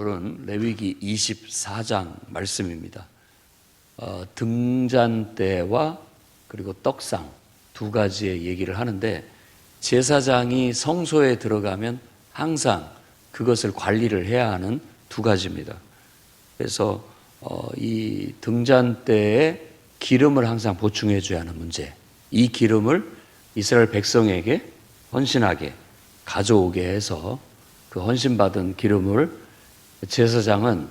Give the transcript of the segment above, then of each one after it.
오늘은 레위기 24장 말씀입니다. 등잔대와 그리고 떡상 두 가지의 얘기를 하는데, 제사장이 성소에 들어가면 항상 그것을 관리를 해야 하는 두 가지입니다. 그래서 이 등잔대에 기름을 항상 보충해 줘야 하는 문제, 이 기름을 이스라엘 백성에게 헌신하게 가져오게 해서 그 헌신받은 기름을 제사장은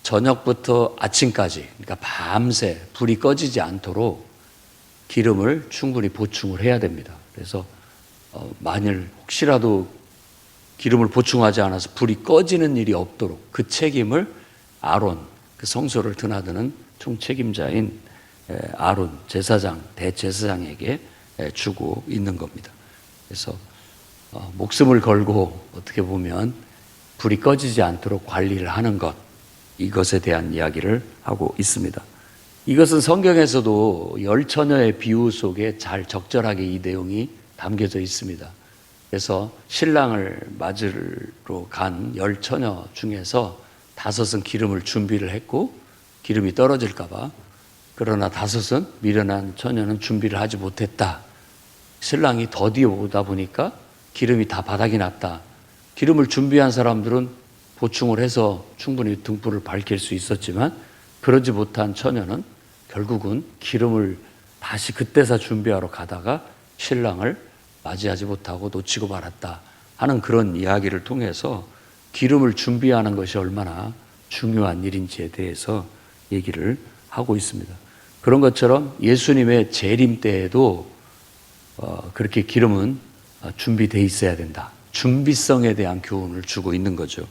저녁부터 아침까지, 그러니까 밤새 불이 꺼지지 않도록 기름을 충분히 보충을 해야 됩니다. 그래서 만일 혹시라도 기름을 보충하지 않아서 불이 꺼지는 일이 없도록 그 책임을 아론, 그 성소를 드나드는 총책임자인 아론 제사장, 대제사장에게 주고 있는 겁니다. 그래서 목숨을 걸고 어떻게 보면 불이 꺼지지 않도록 관리를 하는 것, 이것에 대한 이야기를 하고 있습니다. 이것은 성경에서도 열 처녀의 비유 속에 잘 적절하게 이 내용이 담겨져 있습니다. 그래서 신랑을 맞으러 간 열 처녀 중에서 5은 기름을 준비를 했고 기름이 떨어질까 봐, 그러나 5은 미련한 처녀는 준비를 하지 못했다. 신랑이 더디어 오다 보니까 기름이 다 바닥이 났다. 기름을 준비한 사람들은 보충을 해서 충분히 등불을 밝힐 수 있었지만, 그러지 못한 처녀는 결국은 기름을 다시 그때서 준비하러 가다가 신랑을 맞이하지 못하고 놓치고 말았다 하는 그런 이야기를 통해서 기름을 준비하는 것이 얼마나 중요한 일인지에 대해서 얘기를 하고 있습니다. 그런 것처럼 예수님의 재림 때에도 그렇게 기름은 준비되어 있어야 된다. 준비성에 대한 교훈을 주고 있는 거죠.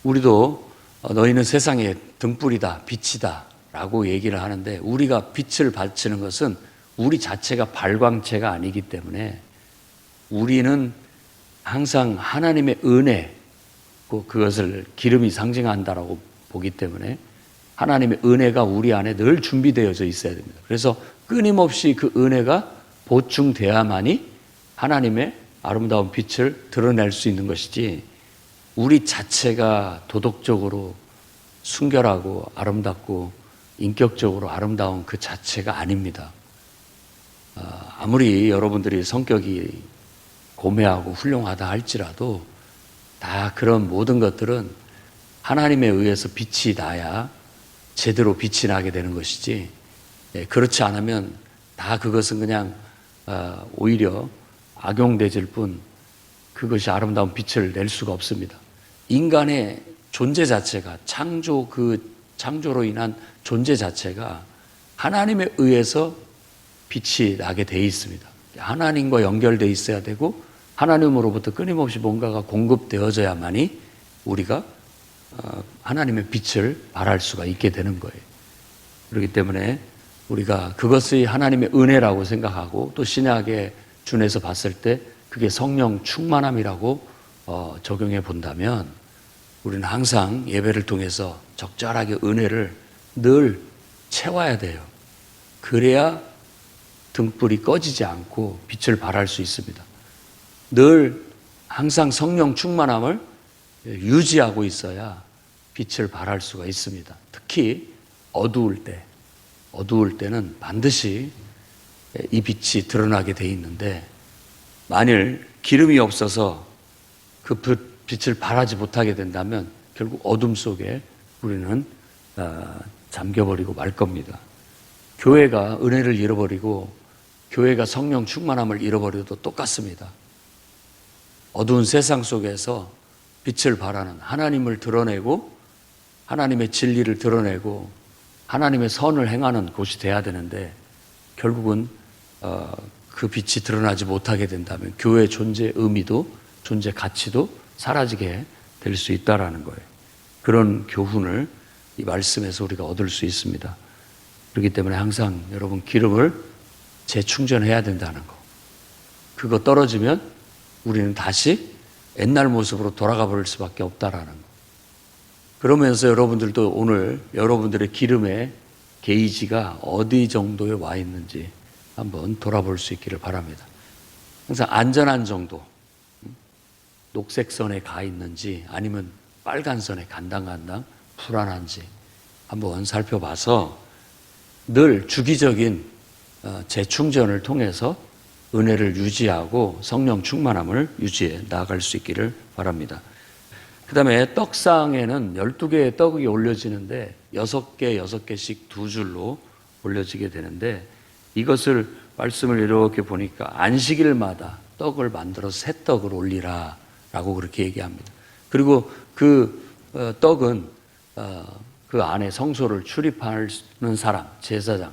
우리도 너희는 세상의 등불이다, 빛이다 라고 얘기를 하는데, 우리가 빛을 발치는 것은 우리 자체가 발광체가 아니기 때문에 우리는 항상 하나님의 은혜, 그것을 기름이 상징한다라고 보기 때문에 하나님의 은혜가 우리 안에 늘 준비되어져 있어야 됩니다. 그래서 끊임없이 그 은혜가 보충돼야만이 하나님의 아름다운 빛을 드러낼 수 있는 것이지, 우리 자체가 도덕적으로 순결하고 아름답고 인격적으로 아름다운 그 자체가 아닙니다. 아무리 여러분들이 성격이 고매하고 훌륭하다 할지라도 다 그런 모든 것들은 하나님에 의해서 빛이 나야 제대로 빛이 나게 되는 것이지, 그렇지 않으면 다 그것은 그냥 오히려 악용되질 뿐 그것이 아름다운 빛을 낼 수가 없습니다. 인간의 존재 자체가, 창조로 인한 존재 자체가 하나님에 의해서 빛이 나게 돼 있습니다. 하나님과 연결되어 있어야 되고 하나님으로부터 끊임없이 뭔가가 공급되어져야만이 우리가 하나님의 빛을 발할 수가 있게 되는 거예요. 그렇기 때문에 우리가 그것이 하나님의 은혜라고 생각하고, 또 신약의 준에서 봤을 때 그게 성령 충만함이라고 적용해 본다면, 우리는 항상 예배를 통해서 적절하게 은혜를 늘 채워야 돼요. 그래야 등불이 꺼지지 않고 빛을 발할 수 있습니다. 늘 항상 성령 충만함을 유지하고 있어야 빛을 발할 수가 있습니다. 특히 어두울 때는 반드시 이 빛이 드러나게 돼 있는데, 만일 기름이 없어서 그 빛을 발하지 못하게 된다면 결국 어둠 속에 우리는 잠겨버리고 말 겁니다. 교회가 은혜를 잃어버리고 교회가 성령 충만함을 잃어버려도 똑같습니다. 어두운 세상 속에서 빛을 발하는, 하나님을 드러내고 하나님의 진리를 드러내고 하나님의 선을 행하는 곳이 돼야 되는데, 결국은 그 빛이 드러나지 못하게 된다면 교회의 존재 의미도 존재 가치도 사라지게 될 수 있다라는 거예요. 그런 교훈을 이 말씀에서 우리가 얻을 수 있습니다. 그렇기 때문에 항상 여러분 기름을 재충전해야 된다는 거. 그거 떨어지면 우리는 다시 옛날 모습으로 돌아가 버릴 수밖에 없다라는 거. 그러면서 여러분들도 오늘 여러분들의 기름의 게이지가 어디 정도에 와 있는지 한번 돌아볼 수 있기를 바랍니다. 항상 안전한 정도, 녹색선에 가 있는지 아니면 빨간 선에 간당간당 불안한지 한번 살펴봐서 늘 주기적인 재충전을 통해서 은혜를 유지하고 성령 충만함을 유지해 나아갈 수 있기를 바랍니다. 그 다음에 떡상에는 12개의 떡이 올려지는데 6개씩 두 줄로 올려지게 되는데, 이것을 말씀을 이렇게 보니까 안식일마다 떡을 만들어서 새 떡을 올리라 라고 그렇게 얘기합니다. 그리고 그 떡은 그 안에 성소를 출입하는 사람, 제사장,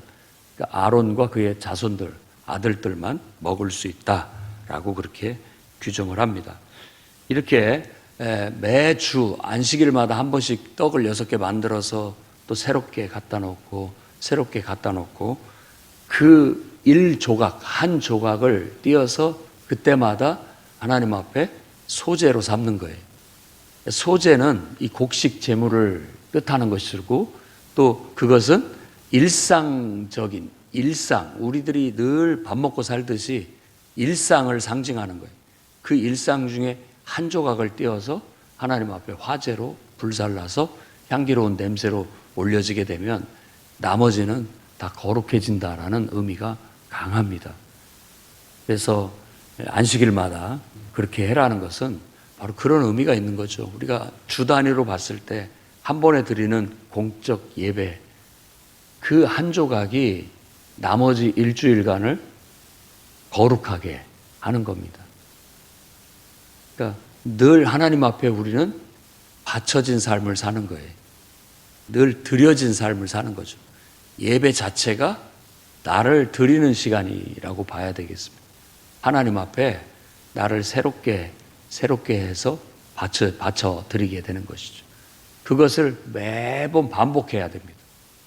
그러니까 아론과 그의 자손들, 아들들만 먹을 수 있다라고 그렇게 규정을 합니다. 이렇게 매주 안식일마다 한 번씩 떡을 6개 만들어서 또 새롭게 갖다 놓고 그 1조각, 한 조각을 띄어서 그때마다 하나님 앞에 소제로 삼는 거예요. 소제는 이 곡식 제물을 뜻하는 것이고, 또 그것은 일상적인 일상, 우리들이 늘 밥 먹고 살듯이 일상을 상징하는 거예요. 그 일상 중에 한 조각을 띄어서 하나님 앞에 화제로 불살라서 향기로운 냄새로 올려지게 되면 나머지는 다 거룩해진다라는 의미가 강합니다. 그래서 안식일마다 그렇게 해라는 것은 바로 그런 의미가 있는 거죠. 우리가 주 단위로 봤을 때 한 번에 드리는 공적 예배, 그 한 조각이 나머지 일주일간을 거룩하게 하는 겁니다. 그러니까 늘 하나님 앞에 우리는 바쳐진 삶을 사는 거예요. 늘 드려진 삶을 사는 거죠. 예배 자체가 나를 드리는 시간이라고 봐야 되겠습니다. 하나님 앞에 나를 새롭게 해서 바쳐 드리게 되는 것이죠. 그것을 매번 반복해야 됩니다.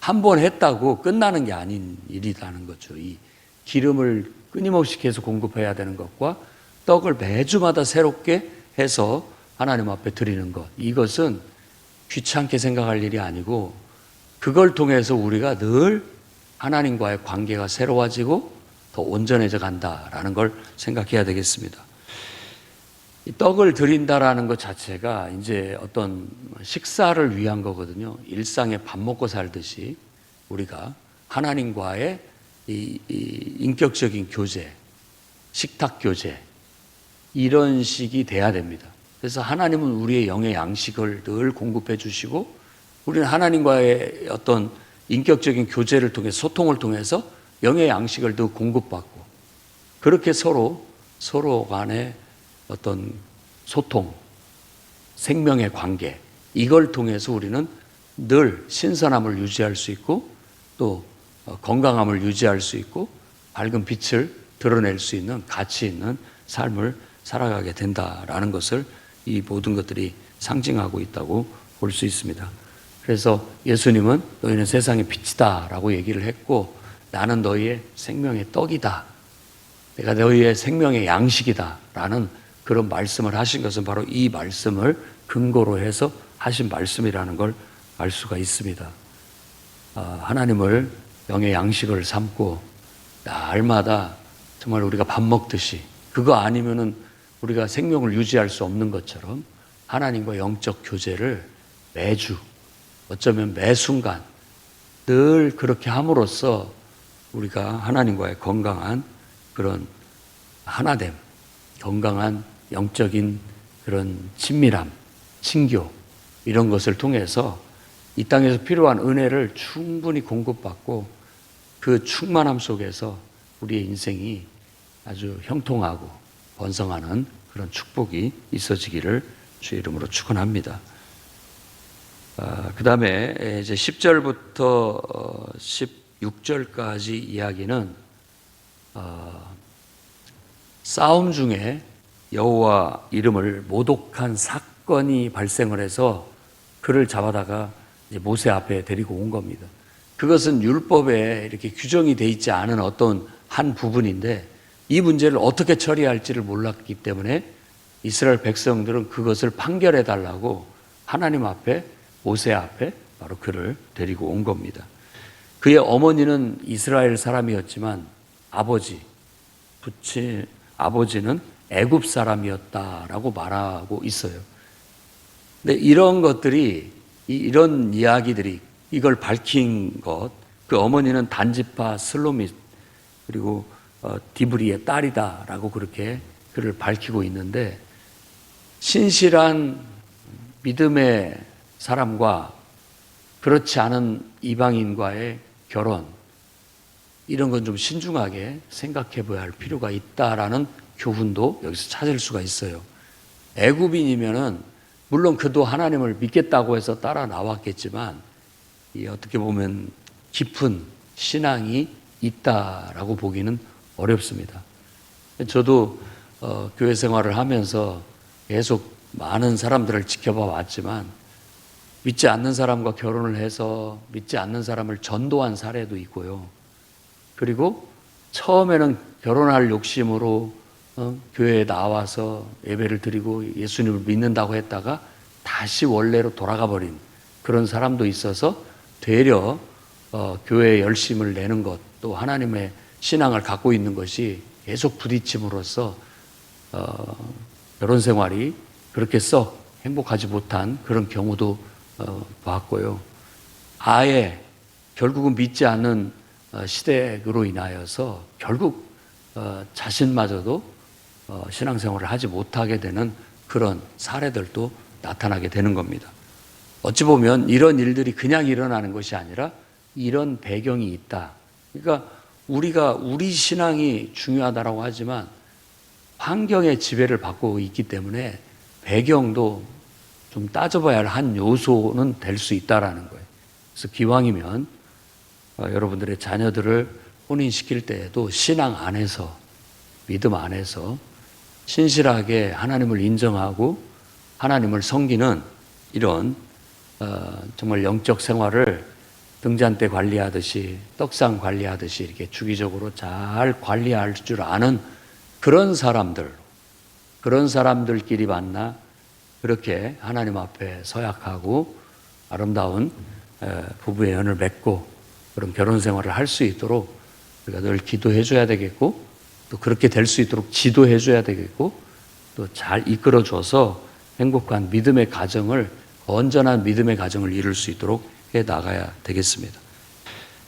한 번 했다고 끝나는 게 아닌 일이라는 거죠. 이 기름을 끊임없이 계속 공급해야 되는 것과 떡을 매주마다 새롭게 해서 하나님 앞에 드리는 것, 이것은 귀찮게 생각할 일이 아니고, 그걸 통해서 우리가 늘 하나님과의 관계가 새로워지고 더 온전해져 간다라는 걸 생각해야 되겠습니다. 이 떡을 드린다라는 것 자체가 이제 어떤 식사를 위한 거거든요. 일상에 밥 먹고 살듯이 우리가 하나님과의 이 인격적인 교제, 식탁 교제, 이런 식이 돼야 됩니다. 그래서 하나님은 우리의 영의 양식을 늘 공급해 주시고, 우리는 하나님과의 어떤 인격적인 교제를 통해 소통을 통해서 영의 양식을 늘 공급받고, 그렇게 서로 간에 어떤 소통, 생명의 관계, 이걸 통해서 우리는 늘 신선함을 유지할 수 있고, 또 건강함을 유지할 수 있고, 밝은 빛을 드러낼 수 있는 가치 있는 삶을 살아가게 된다라는 것을 이 모든 것들이 상징하고 있다고 볼 수 있습니다. 그래서 예수님은 너희는 세상의 빛이다 라고 얘기를 했고, 나는 너희의 생명의 떡이다, 내가 너희의 생명의 양식이다 라는 그런 말씀을 하신 것은 바로 이 말씀을 근거로 해서 하신 말씀이라는 걸 알 수가 있습니다. 하나님을 영의 양식을 삼고 날마다 정말 우리가 밥 먹듯이, 그거 아니면은 우리가 생명을 유지할 수 없는 것처럼 하나님과 영적 교제를 매주, 어쩌면 매 순간 늘 그렇게 함으로써 우리가 하나님과의 건강한 그런 하나됨, 건강한 영적인 그런 친밀함, 친교, 이런 것을 통해서 이 땅에서 필요한 은혜를 충분히 공급받고, 그 충만함 속에서 우리의 인생이 아주 형통하고 번성하는 그런 축복이 있어지기를 주의 이름으로 축원합니다. 그 다음에 이제 10절부터 16절까지 이야기는 싸움 중에 여호와 이름을 모독한 사건이 발생을 해서 그를 잡아다가 이제 모세 앞에 데리고 온 겁니다. 그것은 율법에 이렇게 규정이 돼 있지 않은 어떤 한 부분인데, 이 문제를 어떻게 처리할지를 몰랐기 때문에 이스라엘 백성들은 그것을 판결해 달라고 하나님 앞에, 모세 앞에 바로 그를 데리고 온 겁니다. 그의 어머니는 이스라엘 사람이었지만 아버지는 애굽 사람이었다라고 말하고 있어요. 근데 이런 것들이, 이런 이야기들이, 이걸 밝힌 것, 그 어머니는 단지파 슬로밋, 그리고 디브리의 딸이다라고 그렇게 그를 밝히고 있는데, 신실한 믿음의 사람과 그렇지 않은 이방인과의 결혼, 이런 건 좀 신중하게 생각해 봐야 할 필요가 있다라는 교훈도 여기서 찾을 수가 있어요. 애굽인이면은 물론 그도 하나님을 믿겠다고 해서 따라 나왔겠지만, 어떻게 보면 깊은 신앙이 있다라고 보기는 어렵습니다. 저도 교회 생활을 하면서 계속 많은 사람들을 지켜봐 왔지만, 믿지 않는 사람과 결혼을 해서 믿지 않는 사람을 전도한 사례도 있고요. 그리고 처음에는 결혼할 욕심으로 교회에 나와서 예배를 드리고 예수님을 믿는다고 했다가 다시 원래로 돌아가 버린 그런 사람도 있어서, 되려 교회에 열심을 내는 것, 또 하나님의 신앙을 갖고 있는 것이 계속 부딪힘으로써 결혼 생활이 그렇게 썩 행복하지 못한 그런 경우도 봤고요. 아예 결국은 믿지 않는 시댁으로 인하여서 결국 자신마저도 신앙생활을 하지 못하게 되는 그런 사례들도 나타나게 되는 겁니다. 어찌 보면 이런 일들이 그냥 일어나는 것이 아니라 이런 배경이 있다. 그러니까 우리가 우리 신앙이 중요하다고 하지만 환경의 지배를 받고 있기 때문에 배경도 좀 따져봐야 할 한 요소는 될 수 있다라는 거예요. 그래서 기왕이면 여러분들의 자녀들을 혼인시킬 때에도 신앙 안에서, 믿음 안에서 신실하게 하나님을 인정하고 하나님을 섬기는 이런 정말 영적 생활을 등잔 때 관리하듯이, 떡상 관리하듯이 이렇게 주기적으로 잘 관리할 줄 아는 그런 사람들끼리 만나 그렇게 하나님 앞에 서약하고 아름다운 부부의 연을 맺고 그런 결혼 생활을 할 수 있도록 우리가 늘 기도해 줘야 되겠고, 또 그렇게 될 수 있도록 지도해 줘야 되겠고, 또 잘 이끌어 줘서 행복한 믿음의 가정을, 온전한 믿음의 가정을 이룰 수 있도록 해 나가야 되겠습니다.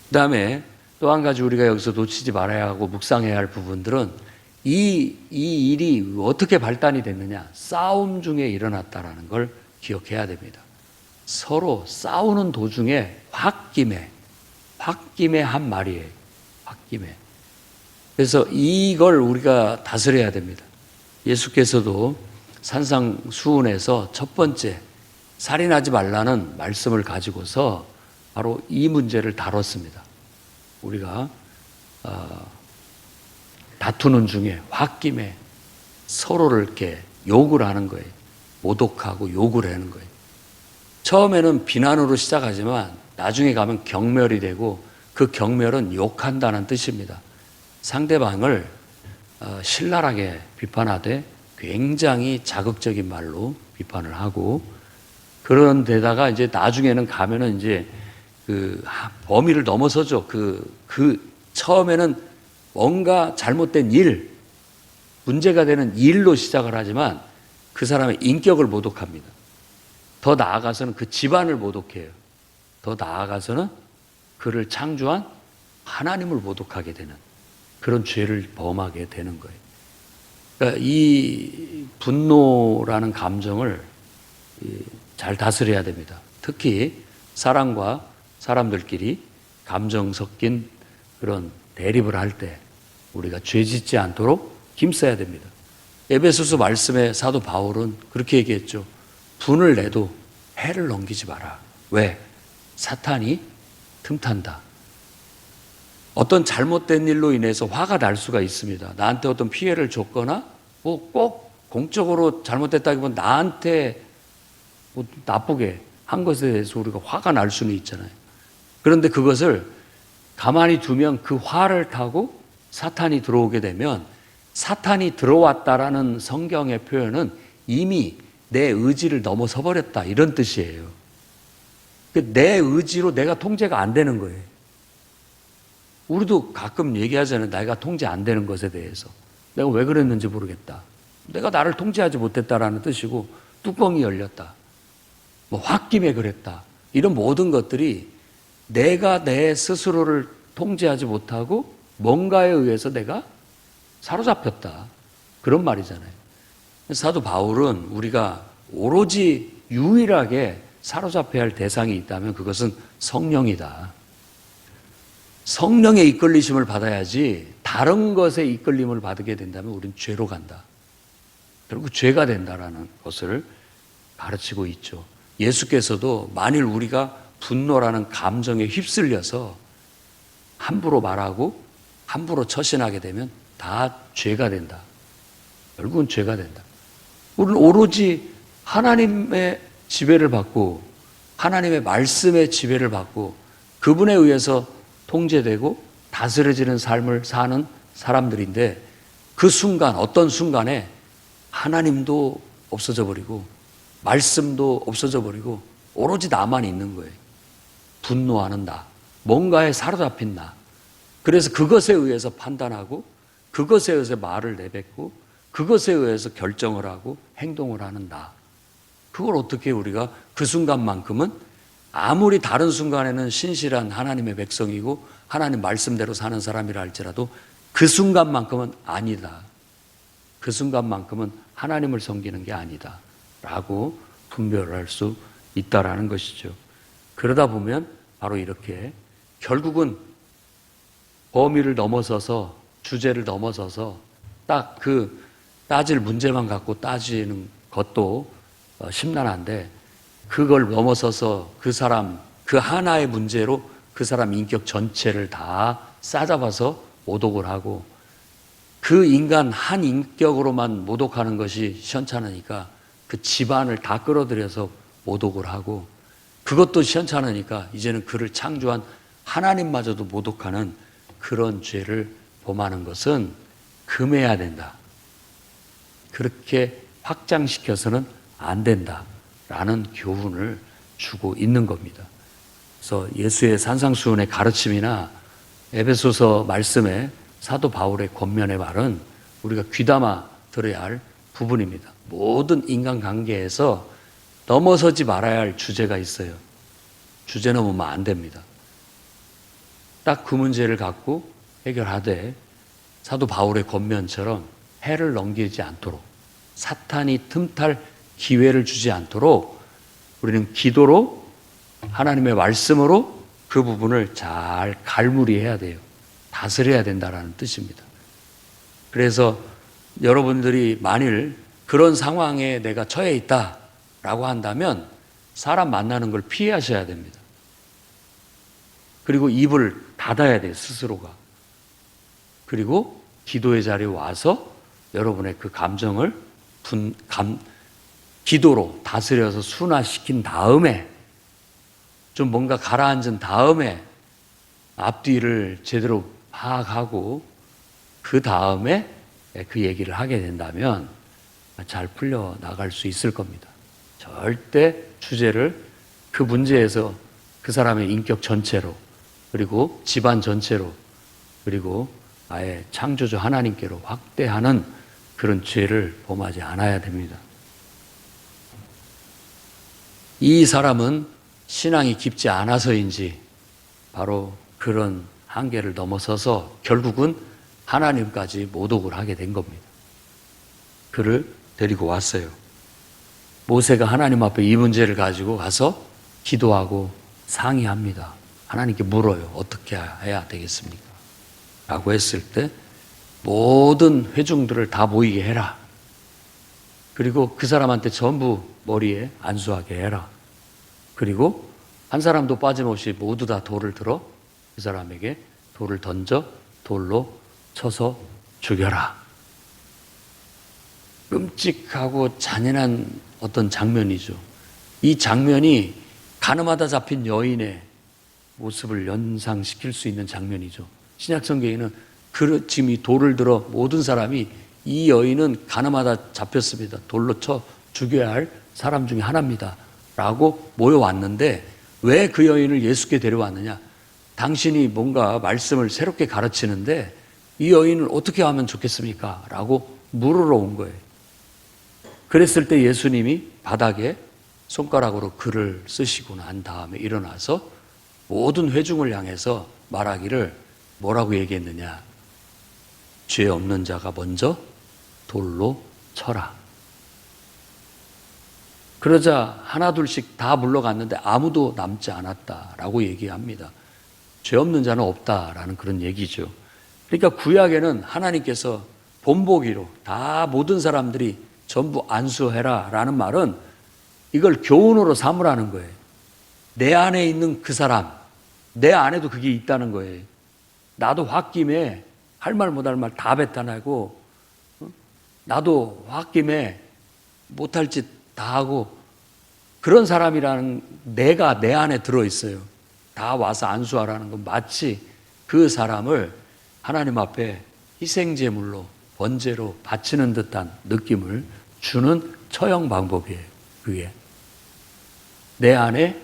그 다음에 또 한 가지 우리가 여기서 놓치지 말아야 하고 묵상해야 할 부분들은, 이 일이 어떻게 발단이 됐느냐, 싸움 중에 일어났다라는 걸 기억해야 됩니다. 서로 싸우는 도중에 홧김에 한 말이에요. 홧김에. 그래서 이걸 우리가 다스려야 됩니다. 예수께서도 산상수훈에서 첫 번째 살인하지 말라는 말씀을 가지고서 바로 이 문제를 다뤘습니다. 우리가 다투는 중에 홧김에 서로를 이렇게 욕을 하는 거예요. 모독하고 욕을 하는 거예요. 처음에는 비난으로 시작하지만 나중에 가면 경멸이 되고, 그 경멸은 욕한다는 뜻입니다. 상대방을 신랄하게 비판하되 굉장히 자극적인 말로 비판을 하고, 그런 데다가 이제 나중에는 가면은 이제 그 범위를 넘어서죠. 처음에는 뭔가 잘못된 일, 문제가 되는 일로 시작을 하지만 그 사람의 인격을 모독합니다. 더 나아가서는 그 집안을 모독해요. 더 나아가서는 그를 창조한 하나님을 모독하게 되는 그런 죄를 범하게 되는 거예요. 그러니까 이 분노라는 감정을 잘 다스려야 됩니다. 특히 사람과 사람들끼리 감정 섞인 그런 대립을 할 때 우리가 죄 짓지 않도록 힘써야 됩니다. 에베소서 말씀에 사도 바울은 그렇게 얘기했죠. 분을 내도 해를 넘기지 마라. 왜? 사탄이 틈탄다. 어떤 잘못된 일로 인해서 화가 날 수가 있습니다. 나한테 어떤 피해를 줬거나 뭐 꼭 공적으로 잘못됐다기보다 나한테 뭐 나쁘게 한 것에 대해서 우리가 화가 날 수는 있잖아요. 그런데 그것을 가만히 두면 그 화를 타고 사탄이 들어오게 되면, 사탄이 들어왔다라는 성경의 표현은 이미 내 의지를 넘어서 버렸다, 이런 뜻이에요. 내 의지로 내가 통제가 안 되는 거예요. 우리도 가끔 얘기하잖아요. 내가 통제 안 되는 것에 대해서. 내가 왜 그랬는지 모르겠다. 내가 나를 통제하지 못했다라는 뜻이고, 뚜껑이 열렸다. 뭐 홧김에 그랬다. 이런 모든 것들이 내가 내 스스로를 통제하지 못하고 뭔가에 의해서 내가 사로잡혔다. 그런 말이잖아요. 사도 바울은 우리가 오로지 유일하게 사로잡혀야 할 대상이 있다면 그것은 성령이다. 성령의 이끌리심을 받아야지 다른 것에 이끌림을 받게 된다면 우리는 죄로 간다. 결국 죄가 된다라는 것을 가르치고 있죠. 예수께서도 만일 우리가 분노라는 감정에 휩쓸려서 함부로 말하고 함부로 처신하게 되면 다 죄가 된다. 결국은 죄가 된다. 우리는 오로지 하나님의 지배를 받고 하나님의 말씀의 지배를 받고 그분에 의해서 통제되고 다스려지는 삶을 사는 사람들인데 그 순간 어떤 순간에 하나님도 없어져 버리고 말씀도 없어져 버리고 오로지 나만 있는 거예요. 분노하는 나, 뭔가에 사로잡힌 나. 그래서 그것에 의해서 판단하고 그것에 의해서 말을 내뱉고 그것에 의해서 결정을 하고 행동을 하는 나. 그걸 어떻게 우리가 그 순간만큼은 아무리 다른 순간에는 신실한 하나님의 백성이고 하나님 말씀대로 사는 사람이라 할지라도 그 순간만큼은 아니다. 그 순간만큼은 하나님을 섬기는 게 아니다. 라고 분별할 수 있다라는 것이죠. 그러다 보면 바로 이렇게 결국은 범위를 넘어서서 주제를 넘어서서 딱 그 따질 문제만 갖고 따지는 것도 심란한데 그걸 넘어서서 그 사람 그 하나의 문제로 그 사람 인격 전체를 다 싸잡아서 모독을 하고 그 인간 한 인격으로만 모독하는 것이 시원찮으니까 그 집안을 다 끌어들여서 모독을 하고 그것도 시원찮으니까 이제는 그를 창조한 하나님마저도 모독하는 그런 죄를 범하는 것은 금해야 된다. 그렇게 확장시켜서는 안 된다라는 교훈을 주고 있는 겁니다. 그래서 예수의 산상수훈의 가르침이나 에베소서 말씀에 사도 바울의 권면의 말은 우리가 귀담아 들어야 할 부분입니다. 모든 인간관계에서 넘어서지 말아야 할 주제가 있어요. 주제 넘으면 안 됩니다. 딱 그 문제를 갖고 해결하되 사도 바울의 권면처럼 해를 넘기지 않도록 사탄이 틈탈 기회를 주지 않도록 우리는 기도로 하나님의 말씀으로 그 부분을 잘 갈무리해야 돼요. 다스려야 된다는 뜻입니다. 그래서 여러분들이 만일 그런 상황에 내가 처해 있다라고 한다면 사람 만나는 걸 피하셔야 됩니다. 그리고 입을 닫아야 돼요, 스스로가. 그리고 기도의 자리에 와서 여러분의 그 감정을 기도로 다스려서 순화시킨 다음에 좀 뭔가 가라앉은 다음에 앞뒤를 제대로 파악하고 그 다음에 그 얘기를 하게 된다면 잘 풀려나갈 수 있을 겁니다. 절대 주제를 그 문제에서 그 사람의 인격 전체로 그리고 집안 전체로 그리고 아예 창조주 하나님께로 확대하는 그런 죄를 범하지 않아야 됩니다. 이 사람은 신앙이 깊지 않아서인지 바로 그런 한계를 넘어서서 결국은 하나님까지 모독을 하게 된 겁니다. 그를 데리고 왔어요. 모세가 하나님 앞에 이 문제를 가지고 가서 기도하고 상의합니다. 하나님께 물어요. 어떻게 해야 되겠습니까? 라고 했을 때 모든 회중들을 다 모이게 해라. 그리고 그 사람한테 전부 머리에 안수하게 해라. 그리고 한 사람도 빠짐없이 모두 다 돌을 들어 그 사람에게 돌을 던져 돌로 쳐서 죽여라. 끔찍하고 잔인한 어떤 장면이죠. 이 장면이 가늠하다 잡힌 여인의 모습을 연상시킬 수 있는 장면이죠. 신약성경에는 지금 이 돌을 들어 모든 사람이 이 여인은 가늠하다 잡혔습니다. 돌로 쳐 죽여야 할 사람 중에 하나입니다. 라고 모여왔는데 왜 그 여인을 예수께 데려왔느냐? 당신이 뭔가 말씀을 새롭게 가르치는데 이 여인을 어떻게 하면 좋겠습니까? 라고 물으러 온 거예요. 그랬을 때 예수님이 바닥에 손가락으로 글을 쓰시고 난 다음에 일어나서 모든 회중을 향해서 말하기를 뭐라고 얘기했느냐? 죄 없는 자가 먼저 돌로 쳐라. 그러자 하나둘씩 다 물러갔는데 아무도 남지 않았다라고 얘기합니다. 죄 없는 자는 없다라는 그런 얘기죠. 그러니까 구약에는 하나님께서 본보기로 다 모든 사람들이 전부 안수해라 라는 말은 이걸 교훈으로 삼으라는 거예요. 내 안에 있는 그 사람, 내 안에도 그게 있다는 거예요. 나도 홧김에 할 말 못할 말 다 뱉어내고, 나도 홧김에 못할 짓 다 하고, 그런 사람이라는 내가 내 안에 들어있어요. 다 와서 안수하라는 건 마치 그 사람을 하나님 앞에 희생제물로 번제로 바치는 듯한 느낌을 주는 처형 방법이에요. 그게 내 안에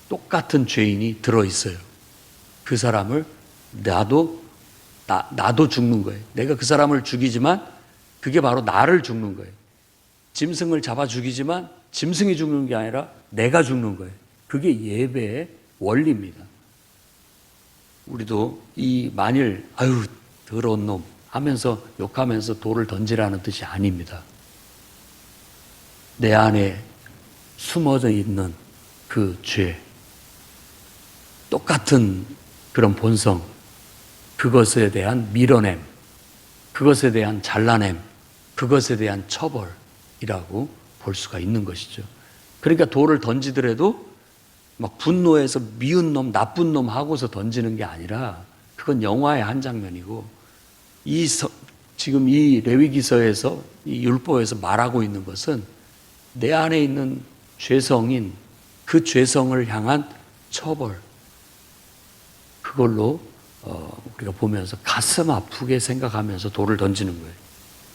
똑같은 죄인이 들어있어요. 그 사람을 나도 죽는 거예요. 내가 그 사람을 죽이지만 그게 바로 나를 죽는 거예요. 짐승을 잡아 죽이지만 짐승이 죽는 게 아니라 내가 죽는 거예요. 그게 예배의 원리입니다. 우리도 이 만일 아유 더러운 놈 하면서 욕하면서 돌을 던지라는 뜻이 아닙니다. 내 안에 숨어져 있는 그 죄, 똑같은 그런 본성, 그것에 대한 밀어냄, 그것에 대한 잘라냄, 그것에 대한 처벌이라고 볼 수가 있는 것이죠. 그러니까 돌을 던지더라도 막 분노해서 미운 놈, 나쁜 놈 하고서 던지는 게 아니라 그건 영화의 한 장면이고 지금 이 레위기서에서 이 율법에서 말하고 있는 것은 내 안에 있는 죄성인 그 죄성을 향한 처벌, 그걸로 우리가 보면서 가슴 아프게 생각하면서 돌을 던지는 거예요.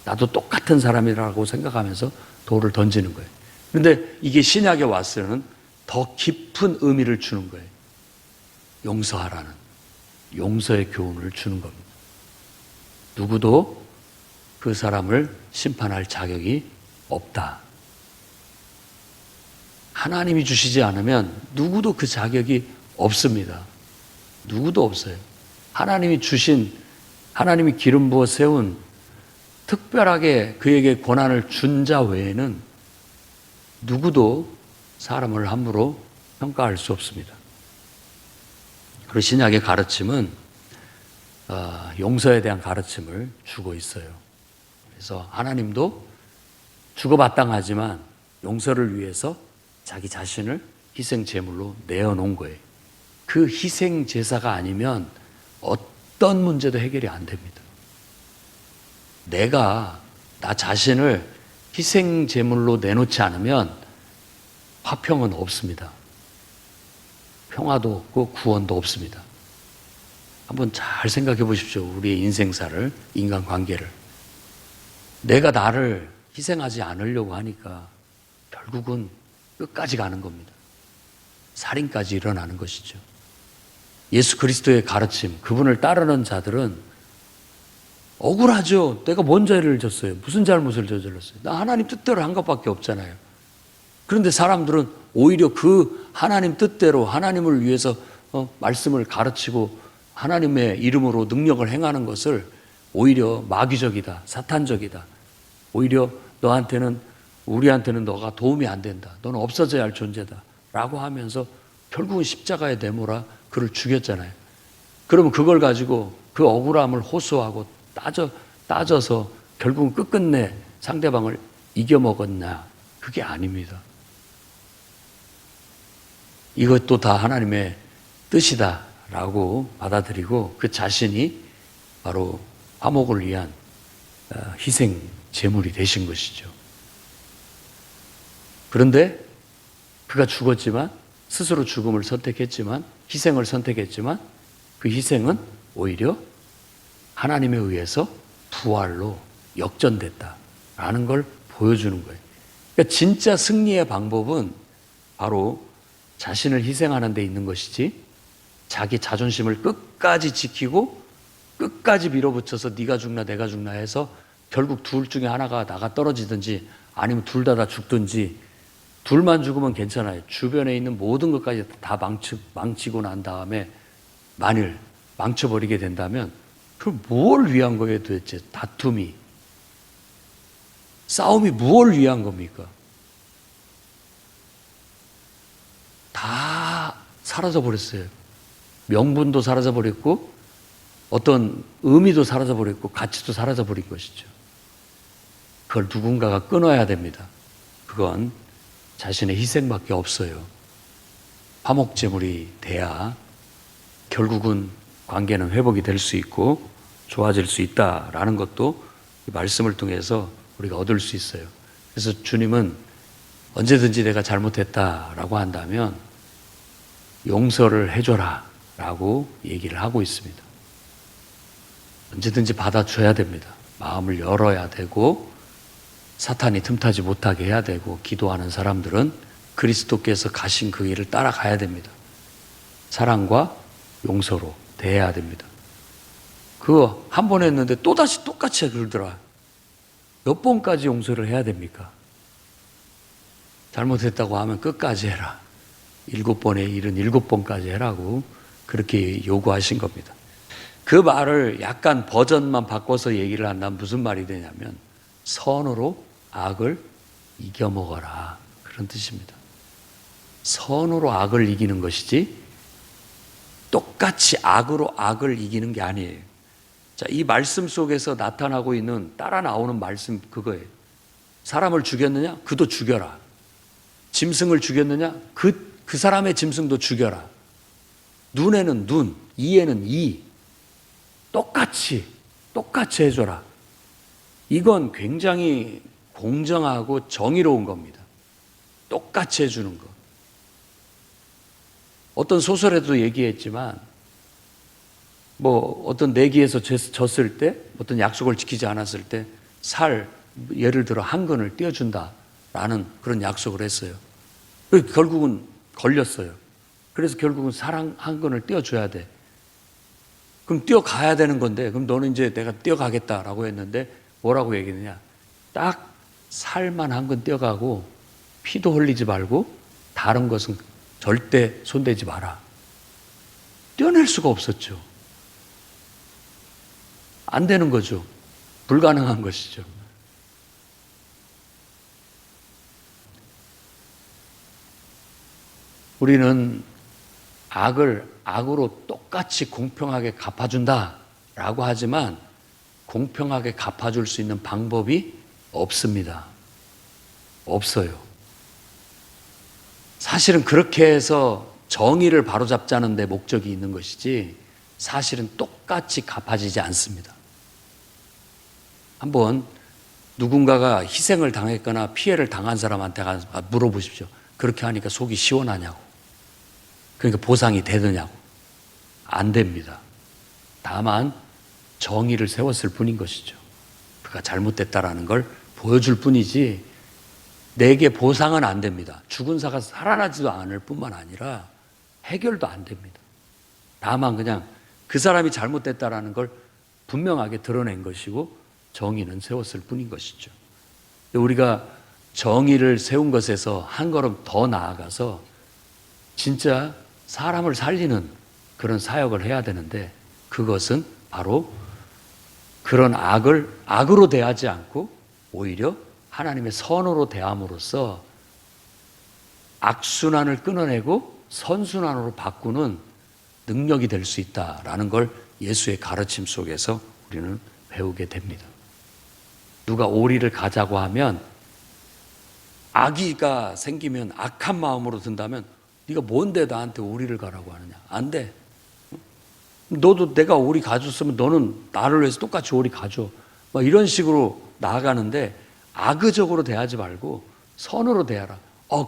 나도 똑같은 사람이라고 생각하면서 돌을 던지는 거예요. 그런데 이게 신약에 와서는 더 깊은 의미를 주는 거예요. 용서하라는 용서의 교훈을 주는 겁니다. 누구도 그 사람을 심판할 자격이 없다. 하나님이 주시지 않으면 누구도 그 자격이 없습니다. 누구도 없어요. 하나님이 주신, 하나님이 기름 부어 세운 특별하게 그에게 권한을 준 자 외에는 누구도 사람을 함부로 평가할 수 없습니다. 그리고 신약의 가르침은 용서에 대한 가르침을 주고 있어요. 그래서 하나님도 주고받당하지만 용서를 위해서 자기 자신을 희생 제물로 내어놓은 거예요. 그 희생 제사가 아니면 어떤 문제도 해결이 안 됩니다. 내가 나 자신을 희생 제물로 내놓지 않으면 화평은 없습니다. 평화도 없고 구원도 없습니다. 한번 잘 생각해 보십시오. 우리의 인생사를, 인간관계를. 내가 나를 희생하지 않으려고 하니까 결국은 끝까지 가는 겁니다. 살인까지 일어나는 것이죠. 예수 그리스도의 가르침, 그분을 따르는 자들은 억울하죠. 내가 뭔 죄를 졌어요? 무슨 잘못을 저질렀어요? 나 하나님 뜻대로 한 것밖에 없잖아요. 그런데 사람들은 오히려 그 하나님 뜻대로 하나님을 위해서 말씀을 가르치고 하나님의 이름으로 능력을 행하는 것을 오히려 마귀적이다, 사탄적이다. 오히려 우리한테는 너가 도움이 안 된다. 너는 없어져야 할 존재다. 라고 하면서 결국은 십자가에 내몰아 그를 죽였잖아요. 그러면 그걸 가지고 그 억울함을 호소하고 따져서 결국은 끝끝내 상대방을 이겨먹었나? 그게 아닙니다. 이것도 다 하나님의 뜻이다라고 받아들이고 그 자신이 바로 화목을 위한 희생 제물이 되신 것이죠. 그런데 그가 죽었지만 스스로 죽음을 선택했지만 희생을 선택했지만 그 희생은 오히려 하나님에 의해서 부활로 역전됐다라는 걸 보여주는 거예요. 그러니까 진짜 승리의 방법은 바로 자신을 희생하는 데 있는 것이지 자기 자존심을 끝까지 지키고 끝까지 밀어붙여서 네가 죽나 내가 죽나 해서 결국 둘 중에 하나가 나가 떨어지든지 아니면 둘 다 죽든지 둘만 죽으면 괜찮아요. 주변에 있는 모든 것까지 다 망치고 난 다음에 만일 망쳐버리게 된다면 그럼 무엇을 위한 거예요 도대체? 다툼이, 싸움이 무엇을 위한 겁니까? 다 사라져버렸어요. 명분도 사라져버렸고 어떤 의미도 사라져버렸고 가치도 사라져버린 것이죠. 그걸 누군가가 끊어야 됩니다. 그건 자신의 희생밖에 없어요. 화목제물이 돼야 결국은 관계는 회복이 될 수 있고 좋아질 수 있다라는 것도 이 말씀을 통해서 우리가 얻을 수 있어요. 그래서 주님은 언제든지 내가 잘못했다라고 한다면 용서를 해줘라 라고 얘기를 하고 있습니다. 언제든지 받아줘야 됩니다. 마음을 열어야 되고 사탄이 틈타지 못하게 해야 되고 기도하는 사람들은 그리스도께서 가신 그 길을 따라가야 됩니다. 사랑과 용서로 대해야 됩니다. 그거 한 번 했는데 또다시 똑같이 그러더라. 몇 번까지 용서를 해야 됩니까? 잘못했다고 하면 끝까지 해라. 7번의 일은 7번까지 해라고 그렇게 요구하신 겁니다. 그 말을 약간 버전만 바꿔서 얘기를 한다면 무슨 말이 되냐면 선으로 악을 이겨먹어라 그런 뜻입니다. 선으로 악을 이기는 것이지 똑같이 악으로 악을 이기는 게 아니에요. 자, 이 말씀 속에서 나타나고 있는 따라 나오는 말씀 그거예요. 사람을 죽였느냐? 그도 죽여라. 짐승을 죽였느냐? 그 사람의 짐승도 죽여라. 눈에는 눈, 이에는 이. 똑같이 해줘라. 이건 굉장히 공정하고 정의로운 겁니다. 똑같이 해주는 거. 어떤 소설에도 얘기했지만 어떤 내기에서 졌을 때 어떤 약속을 지키지 않았을 때 예를 들어 한 근을 떼어준다라는 그런 약속을 했어요. 결국은 걸렸어요. 그래서 결국은 살 한 근을 떼어줘야 돼. 그럼 뛰어가야 되는 건데 그럼 너는 이제 내가 뛰어가겠다라고 했는데 뭐라고 얘기했느냐? 딱 살만 한 근 뛰어가고 피도 흘리지 말고 다른 것은 절대 손대지 마라. 떼어낼 수가 없었죠. 안 되는 거죠. 불가능한 것이죠. 우리는 악을 악으로 똑같이 공평하게 갚아준다라고 하지만 공평하게 갚아줄 수 있는 방법이 없습니다. 없어요. 사실은 그렇게 해서 정의를 바로잡자는 데 목적이 있는 것이지 사실은 똑같이 갚아지지 않습니다. 한번 누군가가 희생을 당했거나 피해를 당한 사람한테 물어보십시오. 그렇게 하니까 속이 시원하냐고. 그러니까 보상이 되느냐고. 안 됩니다. 다만 정의를 세웠을 뿐인 것이죠. 그가 잘못됐다라는 걸 보여줄 뿐이지 내게 보상은 안 됩니다. 죽은 사가 살아나지도 않을 뿐만 아니라 해결도 안 됩니다. 다만 그냥 그 사람이 잘못됐다라는 걸 분명하게 드러낸 것이고 정의는 세웠을 뿐인 것이죠. 우리가 정의를 세운 것에서 한 걸음 더 나아가서 진짜 사람을 살리는 그런 사역을 해야 되는데 그것은 바로 그런 악을 악으로 대하지 않고 오히려 하나님의 선으로 대함으로써 악순환을 끊어내고 선순환으로 바꾸는 능력이 될 수 있다라는 걸 예수의 가르침 속에서 우리는 배우게 됩니다. 누가 오리를 가자고 하면 악의가 생기면 악한 마음으로 든다면 네가 뭔데 나한테 오리를 가라고 하느냐. 안 돼. 너도 내가 오리 가줬으면 너는 나를 위해서 똑같이 오리 가줘. 이런 식으로 나아가는데 악의적으로 대하지 말고 선으로 대하라.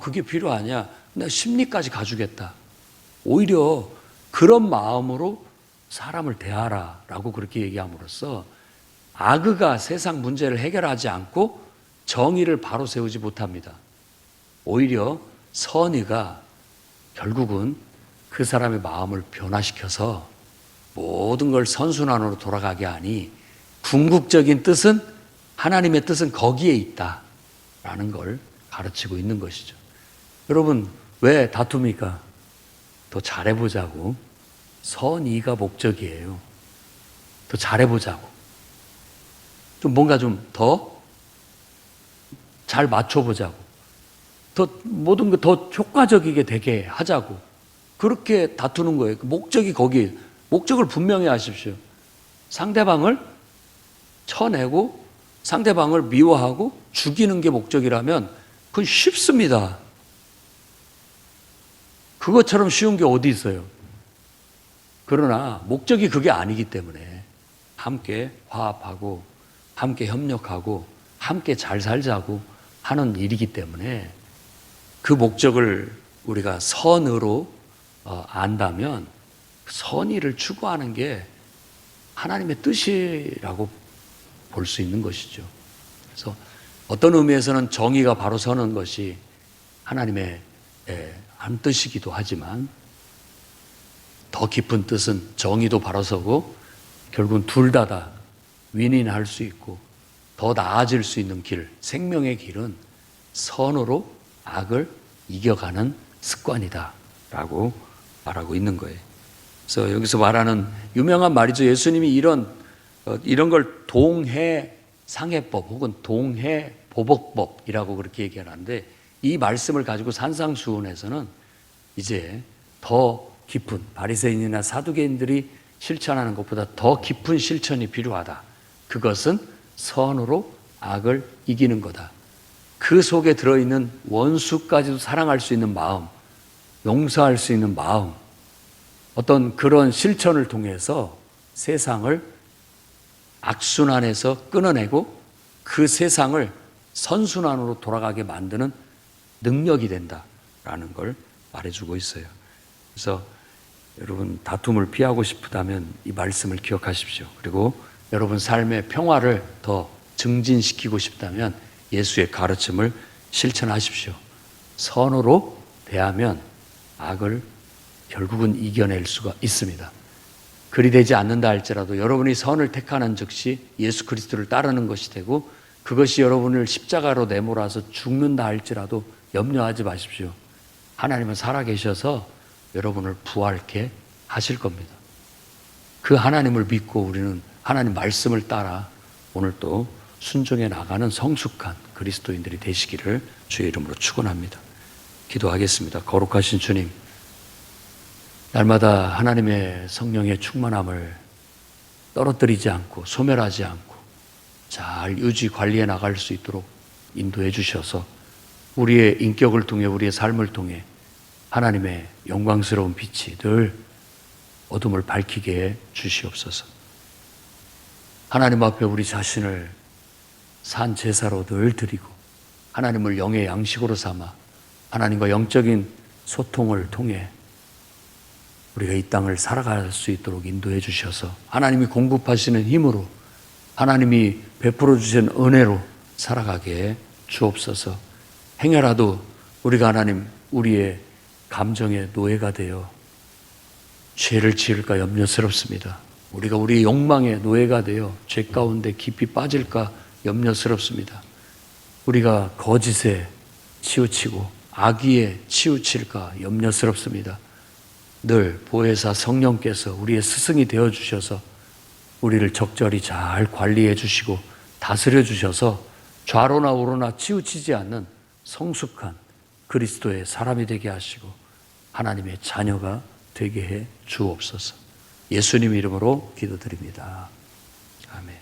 그게 필요하냐. 내가 심리까지 가주겠다. 오히려 그런 마음으로 사람을 대하라 라고 그렇게 얘기함으로써 악의가 세상 문제를 해결하지 않고 정의를 바로 세우지 못합니다. 오히려 선의가 결국은 그 사람의 마음을 변화시켜서 모든 걸 선순환으로 돌아가게 하니 궁극적인 뜻은 하나님의 뜻은 거기에 있다라는 걸 가르치고 있는 것이죠. 여러분, 왜 다툽니까? 더 잘해보자고. 선의가 목적이에요. 더 잘해보자고. 좀 뭔가 좀 더 잘 맞춰보자고. 더 모든 게 더 효과적이게 되게 하자고. 그렇게 다투는 거예요. 목적이 거기에. 목적을 분명히 하십시오. 상대방을 쳐내고 상대방을 미워하고 죽이는 게 목적이라면 그건 쉽습니다. 그것처럼 쉬운 게 어디 있어요? 그러나 목적이 그게 아니기 때문에 함께 화합하고 함께 협력하고 함께 잘 살자고 하는 일이기 때문에 그 목적을 우리가 선으로 안다면 선의를 추구하는 게 하나님의 뜻이라고 볼 수 있는 것이죠. 그래서 어떤 의미에서는 정의가 바로 서는 것이 하나님의 한 뜻이기도 하지만 더 깊은 뜻은 정의도 바로 서고 결국은 둘 다 윈윈할 수 있고 더 나아질 수 있는 길, 생명의 길은 선으로 악을 이겨가는 습관이다 라고 말하고 있는 거예요. 그래서 여기서 말하는 유명한 말이죠. 예수님이 이런 걸 동해상해법 혹은 동해보복법이라고 그렇게 얘기하는데 이 말씀을 가지고 산상수훈에서는 이제 더 깊은 바리새인이나 사두개인들이 실천하는 것보다 더 깊은 실천이 필요하다. 그것은 선으로 악을 이기는 거다. 그 속에 들어있는 원수까지도 사랑할 수 있는 마음, 용서할 수 있는 마음, 어떤 그런 실천을 통해서 세상을 악순환에서 끊어내고 그 세상을 선순환으로 돌아가게 만드는 능력이 된다라는 걸 말해주고 있어요. 그래서 여러분 다툼을 피하고 싶다면 이 말씀을 기억하십시오. 그리고 여러분 삶의 평화를 더 증진시키고 싶다면 예수의 가르침을 실천하십시오. 선으로 대하면 악을 결국은 이겨낼 수가 있습니다. 그리 되지 않는다 할지라도 여러분이 선을 택하는 즉시 예수 그리스도를 따르는 것이 되고 그것이 여러분을 십자가로 내몰아서 죽는다 할지라도 염려하지 마십시오. 하나님은 살아계셔서 여러분을 부활케 하실 겁니다. 그 하나님을 믿고 우리는 하나님 말씀을 따라 오늘 또 순종해 나가는 성숙한 그리스도인들이 되시기를 주의 이름으로 축원합니다. 기도하겠습니다. 거룩하신 주님, 날마다 하나님의 성령의 충만함을 떨어뜨리지 않고 소멸하지 않고 잘 유지 관리해 나갈 수 있도록 인도해 주셔서 우리의 인격을 통해 우리의 삶을 통해 하나님의 영광스러운 빛이 늘 어둠을 밝히게 해 주시옵소서. 하나님 앞에 우리 자신을 산 제사로 늘 드리고 하나님을 영의 양식으로 삼아 하나님과 영적인 소통을 통해 우리가 이 땅을 살아갈 수 있도록 인도해 주셔서 하나님이 공급하시는 힘으로 하나님이 베풀어 주신 은혜로 살아가게 해 주옵소서. 행여라도 우리가 하나님 우리의 감정의 노예가 되어 죄를 지을까 염려스럽습니다. 우리가 우리의 욕망의 노예가 되어 죄 가운데 깊이 빠질까 염려스럽습니다. 우리가 거짓에 치우치고 악의에 치우칠까 염려스럽습니다. 늘 보혜사 성령께서 우리의 스승이 되어주셔서 우리를 적절히 잘 관리해 주시고 다스려 주셔서 좌로나 우로나 치우치지 않는 성숙한 그리스도의 사람이 되게 하시고 하나님의 자녀가 되게 해 주옵소서. 예수님 이름으로 기도드립니다. 아멘.